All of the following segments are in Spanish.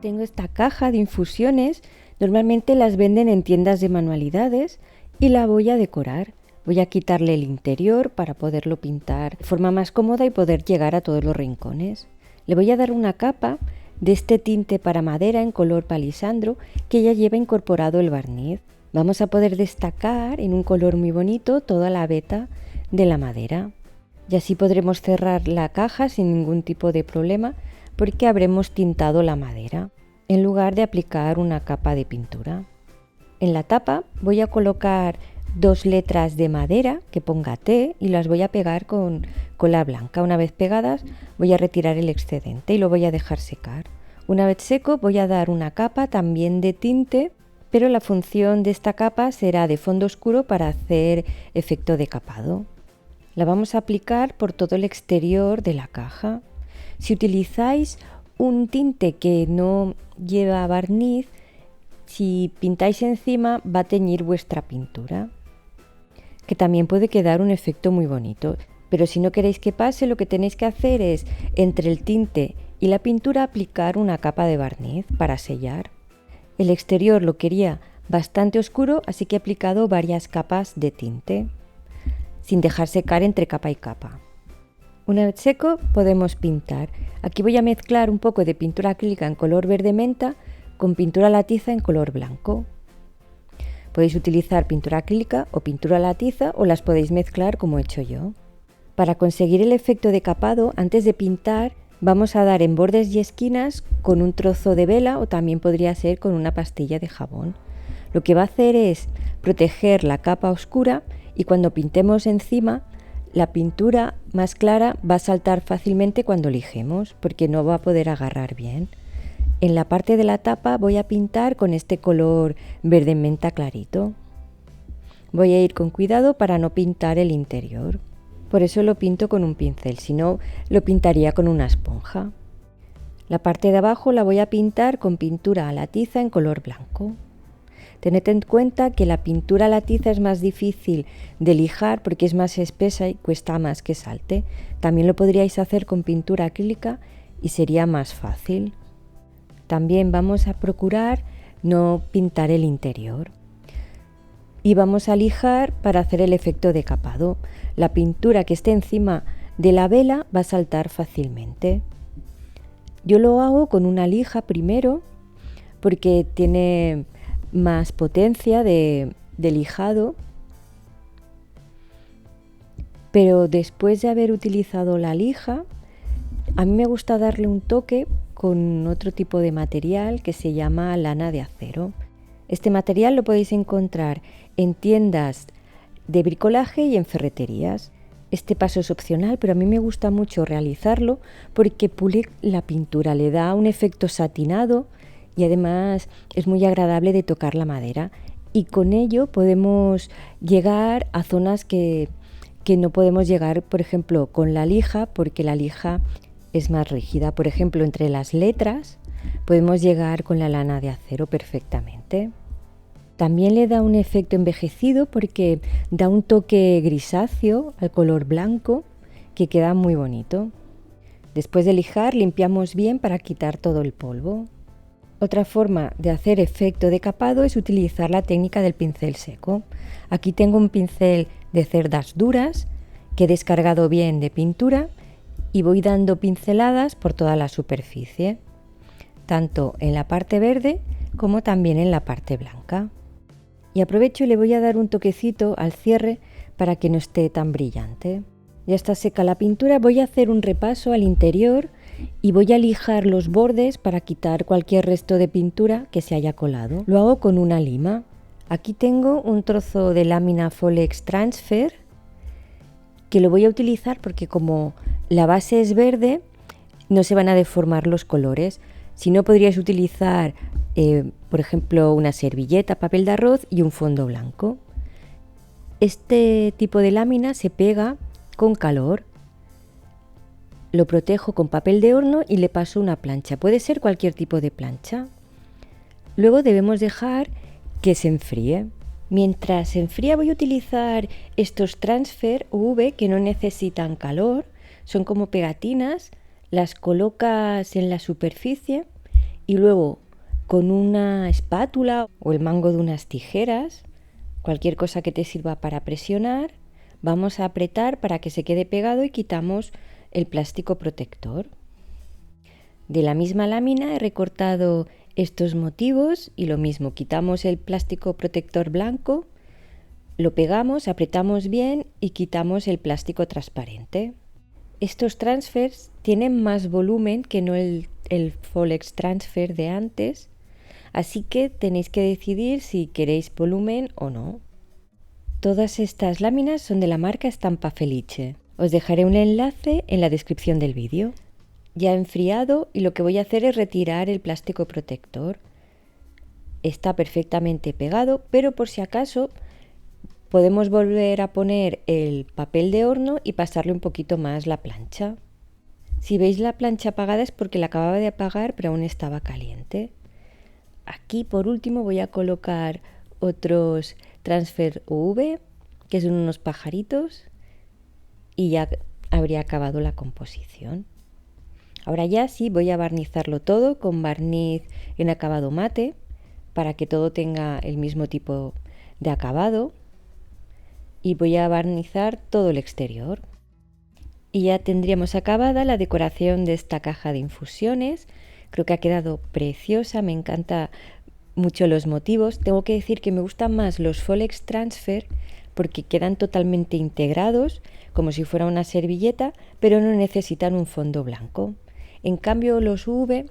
Tengo esta caja de infusiones, normalmente las venden en tiendas de manualidades y la voy a decorar. Voy a quitarle el interior para poderlo pintar de forma más cómoda y poder llegar a todos los rincones. Le voy a dar una capa de este tinte para madera en color palisandro que ya lleva incorporado el barniz. Vamos a poder destacar en un color muy bonito toda la veta de la madera. Y así podremos cerrar la caja sin ningún tipo de problema porque habremos tintado la madera en lugar de aplicar una capa de pintura. En la tapa voy a colocar 2 letras de madera que ponga T y las voy a pegar con cola blanca. Una vez pegadas voy a retirar el excedente y lo voy a dejar secar. Una vez seco voy a dar una capa también de tinte, pero la función de esta capa será de fondo oscuro para hacer efecto de capado. La vamos a aplicar por todo el exterior de la caja. Si utilizáis un tinte que no lleva barniz, si pintáis encima va a teñir vuestra pintura, que también puede quedar un efecto muy bonito. Pero si no queréis que pase, lo que tenéis que hacer es, entre el tinte y la pintura, aplicar una capa de barniz para sellar. El exterior lo quería bastante oscuro, así que he aplicado varias capas de tinte, sin dejar secar entre capa y capa. Una vez seco podemos pintar. Aquí voy a mezclar un poco de pintura acrílica en color verde menta con pintura latiza en color blanco. Podéis utilizar pintura acrílica o pintura latiza o las podéis mezclar como he hecho yo. Para conseguir el efecto de capado, antes de pintar, vamos a dar en bordes y esquinas con un trozo de vela o también podría ser con una pastilla de jabón. Lo que va a hacer es proteger la capa oscura y cuando pintemos encima, la pintura más clara va a saltar fácilmente cuando lijemos porque no va a poder agarrar bien. En la parte de la tapa voy a pintar con este color verde menta clarito. Voy a ir con cuidado para no pintar el interior. Por eso lo pinto con un pincel, si no lo pintaría con una esponja. La parte de abajo la voy a pintar con pintura a la tiza en color blanco. Tened en cuenta que la pintura a la tiza es más difícil de lijar porque es más espesa y cuesta más que salte. También lo podríais hacer con pintura acrílica y sería más fácil. También vamos a procurar no pintar el interior. Y vamos a lijar para hacer el efecto de capado. La pintura que esté encima de la vela va a saltar fácilmente. Yo lo hago con una lija primero porque tiene más potencia de lijado, pero después de haber utilizado la lija, a mí me gusta darle un toque con otro tipo de material que se llama lana de acero. Este material lo podéis encontrar en tiendas de bricolaje y en ferreterías. Este paso es opcional, pero a mí me gusta mucho realizarlo porque pule la pintura, le da un efecto satinado y además es muy agradable de tocar la madera. Y con ello podemos llegar a zonas que no podemos llegar, por ejemplo, con la lija, porque la lija es más rígida. Por ejemplo, entre las letras podemos llegar con la lana de acero perfectamente. También le da un efecto envejecido porque da un toque grisáceo al color blanco que queda muy bonito. Después de lijar, limpiamos bien para quitar todo el polvo. Otra forma de hacer efecto de capado es utilizar la técnica del pincel seco. Aquí tengo un pincel de cerdas duras que he descargado bien de pintura y voy dando pinceladas por toda la superficie, tanto en la parte verde como también en la parte blanca. Y aprovecho y le voy a dar un toquecito al cierre para que no esté tan brillante. Ya está seca la pintura, voy a hacer un repaso al interior y voy a lijar los bordes para quitar cualquier resto de pintura que se haya colado. Lo hago con una lima. Aquí tengo un trozo de lámina Folex Transfer que lo voy a utilizar porque como la base es verde no se van a deformar los colores. Si no, podríais utilizar por ejemplo una servilleta, papel de arroz y un fondo blanco. Este tipo de lámina se pega con calor. Lo protejo con papel de horno y le paso una plancha. Puede ser cualquier tipo de plancha. Luego debemos dejar que se enfríe. Mientras se enfría voy a utilizar estos Transfer UV que no necesitan calor. Son como pegatinas. Las colocas en la superficie Y luego con una espátula o el mango de unas tijeras, cualquier cosa que te sirva para presionar, vamos a apretar para que se quede pegado y quitamos el plástico protector. De la misma lámina he recortado estos motivos y lo mismo, quitamos el plástico protector blanco, lo pegamos, apretamos bien y quitamos el plástico transparente. Estos transfers tienen más volumen que no el Folex Transfer de antes, así que tenéis que decidir si queréis volumen o no. Todas estas láminas son de la marca Stampa Felice. Os dejaré un enlace en la descripción del vídeo. Ya he enfriado y lo que voy a hacer es retirar el plástico protector. Está perfectamente pegado, pero por si acaso podemos volver a poner el papel de horno y pasarle un poquito más la plancha. Si veis la plancha apagada es porque la acababa de apagar, pero aún estaba caliente. Aquí por último voy a colocar otros Transfer UV, que son unos pajaritos, y ya habría acabado la composición. Ahora ya sí voy a barnizarlo todo con barniz en acabado mate para que todo tenga el mismo tipo de acabado, y voy a barnizar todo el exterior. Y ya tendríamos acabada la decoración de esta caja de infusiones. Creo que ha quedado preciosa, me encanta mucho los motivos. Tengo que decir que me gustan más los Folex Transfer porque quedan totalmente integrados, como si fuera una servilleta, pero no necesitan un fondo blanco. En cambio los UV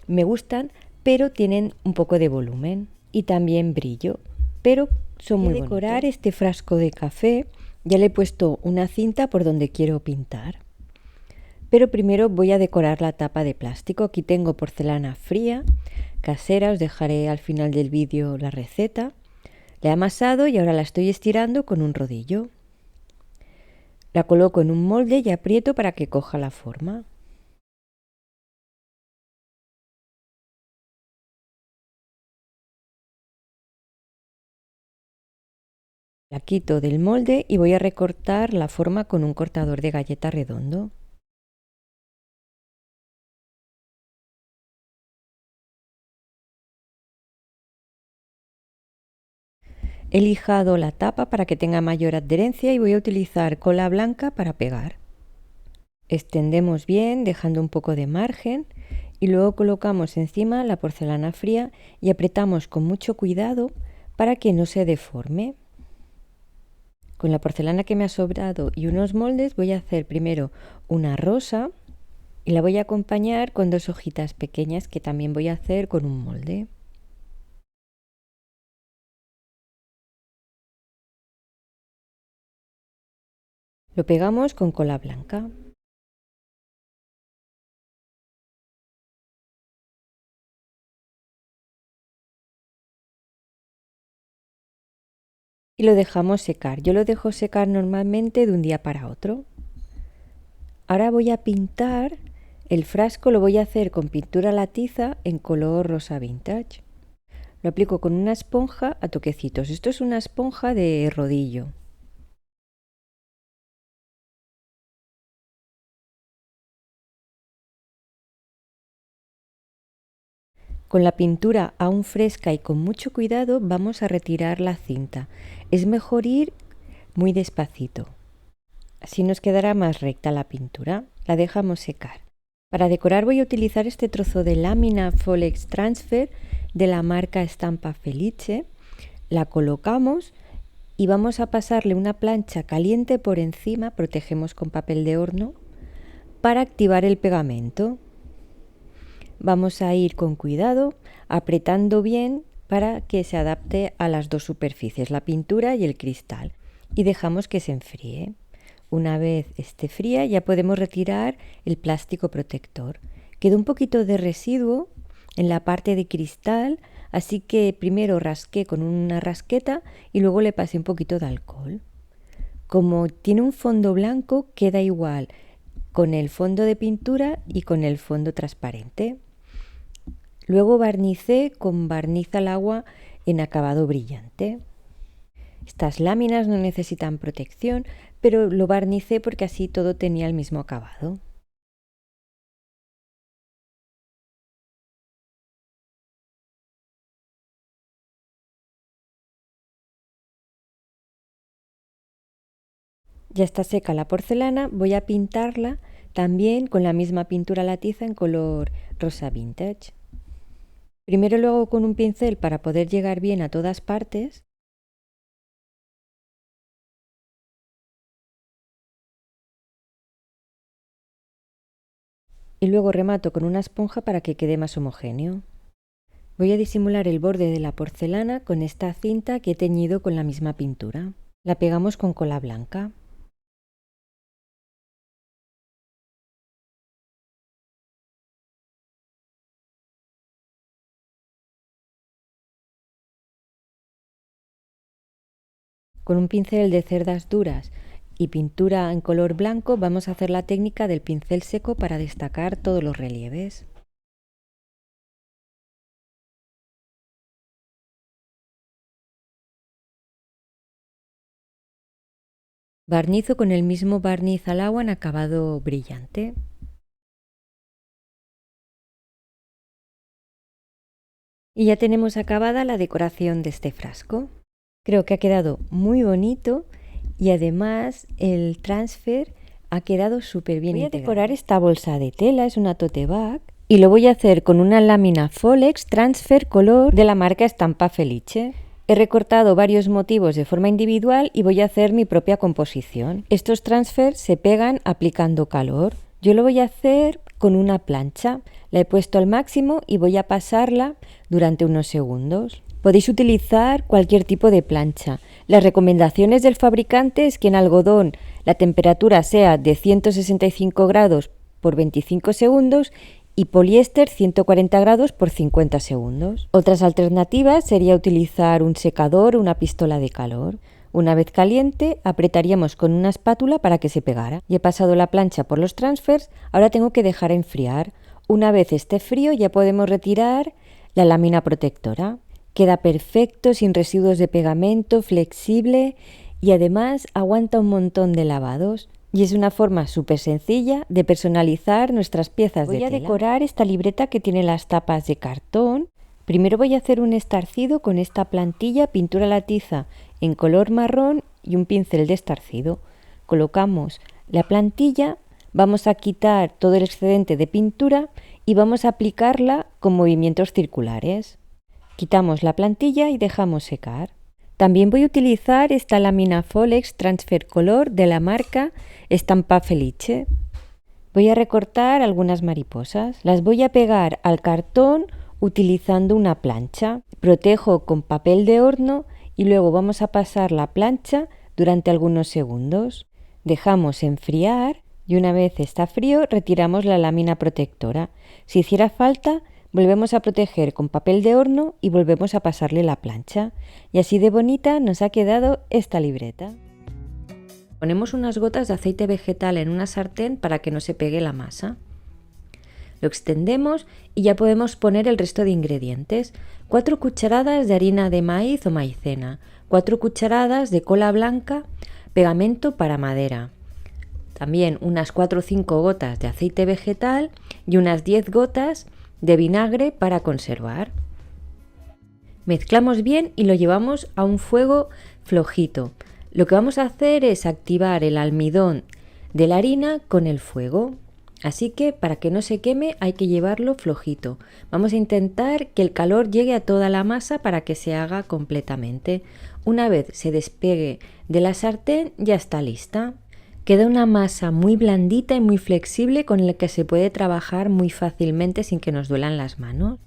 me gustan, pero tienen un poco de volumen y también brillo, pero son muy bonitos. Para decorar este frasco de café ya le he puesto una cinta por donde quiero pintar. Pero primero voy a decorar la tapa de plástico. Aquí tengo porcelana fría, casera, os dejaré al final del vídeo la receta. La he amasado y ahora la estoy estirando con un rodillo. La coloco en un molde y aprieto para que coja la forma. La quito del molde y voy a recortar la forma con un cortador de galleta redondo. He lijado la tapa para que tenga mayor adherencia y voy a utilizar cola blanca para pegar. Extendemos bien dejando un poco de margen y luego colocamos encima la porcelana fría y apretamos con mucho cuidado para que no se deforme. Con la porcelana que me ha sobrado y unos moldes voy a hacer primero una rosa y la voy a acompañar con dos hojitas pequeñas que también voy a hacer con un molde. Lo pegamos con cola blanca. Y lo dejamos secar. Yo lo dejo secar normalmente de un día para otro. Ahora voy a pintar el frasco, lo voy a hacer con pintura a la tiza en color rosa vintage. Lo aplico con una esponja a toquecitos. Esto es una esponja de rodillo. Con la pintura aún fresca y con mucho cuidado vamos a retirar la cinta. Es mejor ir muy despacito. Así nos quedará más recta la pintura. La dejamos secar. Para decorar voy a utilizar este trozo de lámina Folex Transfer de la marca Stampa Felice. La colocamos y vamos a pasarle una plancha caliente por encima, protegemos con papel de horno, para activar el pegamento. Vamos a ir con cuidado, apretando bien para que se adapte a las dos superficies, la pintura y el cristal, y dejamos que se enfríe. Una vez esté fría ya podemos retirar el plástico protector. Quedó un poquito de residuo en la parte de cristal, así que primero rasqué con una rasqueta y luego le pasé un poquito de alcohol. Como tiene un fondo blanco, queda igual con el fondo de pintura y con el fondo transparente. Luego barnicé con barniz al agua en acabado brillante. Estas láminas no necesitan protección, pero lo barnicé porque así todo tenía el mismo acabado. Ya está seca la porcelana, voy a pintarla también con la misma pintura a la tiza en color rosa vintage. Primero lo hago con un pincel para poder llegar bien a todas partes. Y luego remato con una esponja para que quede más homogéneo. Voy a disimular el borde de la porcelana con esta cinta que he teñido con la misma pintura. La pegamos con cola blanca. Con un pincel de cerdas duras y pintura en color blanco vamos a hacer la técnica del pincel seco para destacar todos los relieves. Barnizo con el mismo barniz al agua en acabado brillante. Y ya tenemos acabada la decoración de este frasco. Creo que ha quedado muy bonito y además el transfer ha quedado súper bien integrado. Voy a decorar esta bolsa de tela, es una tote bag, y lo voy a hacer con una lámina Folex Transfer Color de la marca Stampa Felice. He recortado varios motivos de forma individual y voy a hacer mi propia composición. Estos transfers se pegan aplicando calor. Yo lo voy a hacer con una plancha. La he puesto al máximo y voy a pasarla durante unos segundos. Podéis utilizar cualquier tipo de plancha. Las recomendaciones del fabricante es que en algodón la temperatura sea de 165 grados por 25 segundos y poliéster 140 grados por 50 segundos. Otras alternativas sería utilizar un secador o una pistola de calor. Una vez caliente, apretaríamos con una espátula para que se pegara. Y he pasado la plancha por los transfers, ahora tengo que dejar enfriar. Una vez esté frío ya podemos retirar la lámina protectora. Queda perfecto, sin residuos de pegamento, flexible y además aguanta un montón de lavados. Y es una forma súper sencilla de personalizar nuestras piezas de tela. Voy a decorar esta libreta que tiene las tapas de cartón. Primero voy a hacer un estarcido con esta plantilla, pintura a la tiza en color marrón y un pincel de estarcido. Colocamos la plantilla, vamos a quitar todo el excedente de pintura y vamos a aplicarla con movimientos circulares. Quitamos la plantilla y dejamos secar. También voy a utilizar esta lámina Folex Transfer Color de la marca Stampa Felice. Voy a recortar algunas mariposas. Las voy a pegar al cartón utilizando una plancha. Protejo con papel de horno y luego vamos a pasar la plancha durante algunos segundos. Dejamos enfriar y una vez está frío retiramos la lámina protectora. Si hiciera falta, volvemos a proteger con papel de horno y volvemos a pasarle la plancha. Y así de bonita nos ha quedado esta libreta. Ponemos unas gotas de aceite vegetal en una sartén para que no se pegue la masa. Lo extendemos y ya podemos poner el resto de ingredientes. 4 cucharadas de harina de maíz o maicena, 4 cucharadas de cola blanca, pegamento para madera. También unas 4 o 5 gotas de aceite vegetal y unas 10 gotas de vinagre para conservar. Mezclamos bien y lo llevamos a un fuego flojito. Lo que vamos a hacer es activar el almidón de la harina con el fuego. Así que para que no se queme hay que llevarlo flojito. Vamos a intentar que el calor llegue a toda la masa para que se haga completamente. Una vez se despegue de la sartén ya está lista. Queda una masa muy blandita y muy flexible con la que se puede trabajar muy fácilmente sin que nos duelan las manos.